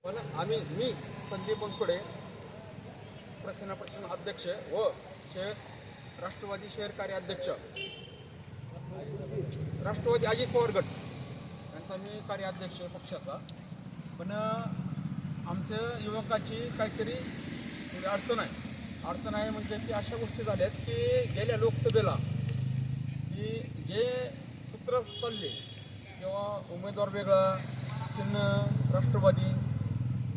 पण मी संदीप बनसोडे प्रसन्न अध्यक्ष व राष्ट्रवादी शहर कार्याध्यक्ष राष्ट्रवादी अजित पवार गट यांचा मी कार्याध्यक्ष पक्षाचा. पण आमच्या युवकाची काहीतरी अडचण आहे म्हणजे की अशा गोष्टी झाल्यात की गेल्या लोकसभेला की जे सूत्र चालले किंवा उमेदवार वेगळा, चिन्ह राष्ट्रवादी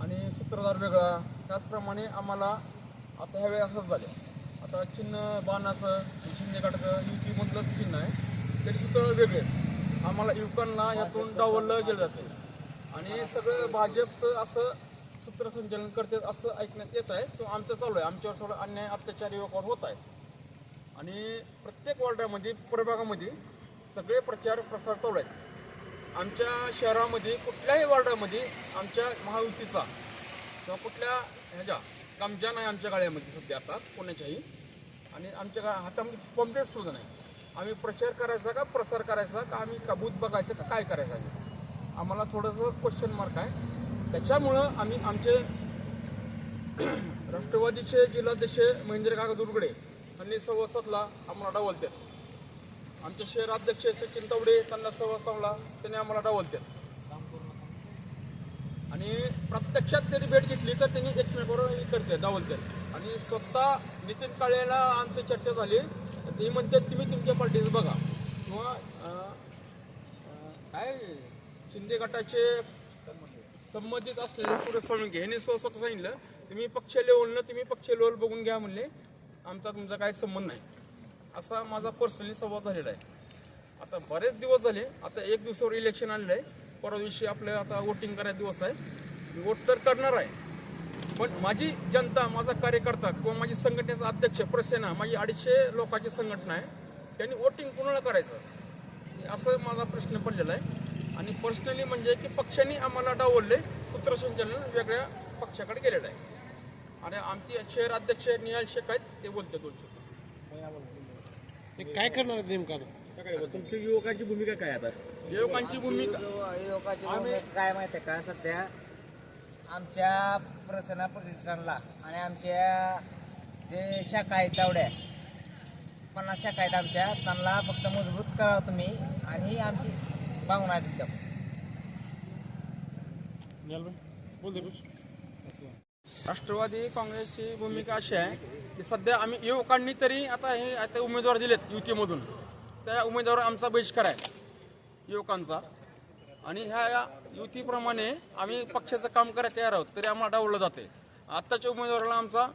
आणि सूत्रधार वेगळा, त्याचप्रमाणे आम्हाला आता ह्यावेळी असंच झालं. आता चिन्ह बाणाचं शिंदे गटाचं युतीमधलं चिन्ह आहे तरी सूत्र वेगळेच. आम्हाला युवकांना यातून डावललं गेलं जातं आणि सगळं भाजपचं असं सूत्रसंचालन करते असं ऐकण्यात येत आहे. तो आमचं चालू आहे. आमच्यावर थोडं अन्याय अत्याचार युवकांवर होत आहे आणि प्रत्येक वॉर्डामध्ये प्रभागामध्ये सगळे प्रचार प्रसार चालू आहेत. आमच्या शहरामध्ये कुठल्याही वॉर्डामध्ये आमच्या महायुतीचा किंवा कुठल्या ह्याच्या कामजा नाही आमच्या गाड्यामध्ये सध्या आता कोणाच्याही. आणि आमच्या हातामध्ये पॉम्पलेट सुद्धा नाही. आम्ही प्रचार करायचा का प्रसार करायचा का आम्ही का बूथ बघायचं का काय करायचं आहे आम्हाला थोडंसं क्वेश्चन मार्क आहे. त्याच्यामुळं आम्ही आमचे राष्ट्रवादीचे जिल्हाध्यक्ष महेंद्र काका दुर्गडे यांनी सव्वा आम्हाला डावलतात. आमचे शहराध्यक्ष सचिन तावडे त्यांना सव्वा त्यांनी आम्हाला डावलतात आणि प्रत्यक्षात त्यांनी भेट घेतली तर त्यांनी एकमेकावर करते डावलतात. आणि स्वतः नितीन काळेला आमची चर्चा झाली ते म्हणतात तुम्ही तुमच्या पार्टीचं बघा किंवा काय शिंदे गटाचे संबंधित असलेले सुरेश सोळंके यांनी स्वतः सांगितलं तुम्ही पक्ष लेवल बघून घ्या म्हणले, आमचा तुमचा काही संबंध नाही. असा माझा पर्सनली संवाद झालेला आहे. आता बरेच दिवस झाले. आता एक दिवसावर इलेक्शन आलेलं आहे. परवा दिवशी आपलं आता वोटिंग करायचा दिवस आहे. मी वोट तर करणार आहे पण माझी जनता, माझा कार्यकर्ता किंवा माझी संघटनेचा अध्यक्ष प्रसेना, माझी 250 लोकांची संघटना आहे, त्यांनी वोटिंग कोणाला करायचं असं माझा प्रश्न पडलेला आहे. आणि पर्सनली म्हणजे की पक्षांनी आम्हाला डावलले, सूत्रसंचालन वेगळ्या पक्षाकडे गेलेलं आहे. आणि आमचे शहर अध्यक्ष निहाल शेख आहेत ते बोलते काय करणार नेमका तुमच्या युवकांची भूमिका काय आता? युवकांची भूमिका काय माहिती आहे का, सध्या आमच्या प्रसन्न प्रतिष्ठानला आणि आमच्या जे शाखा आहेत तेवढ्या 50 शाखा आहेत आमच्या, त्यांना फक्त मजबूत करा तुम्ही आणि ही आमची भावना आहे तुमच्या. राष्ट्रवादी काँग्रेसची भूमिका अशी आहे की सध्या आम्ही युवकांनी तरी आता उमेदवार दिलेत युतीमधून, त्या उमेदवार आमचा बहिष्कार आहे युवकांचा. आणि ह्या युतीप्रमाणे आम्ही पक्षाचं काम करायला तयार आहोत तरी आम्हाला डावलं जाते. आत्ताच्या उमेदवाराला आमचा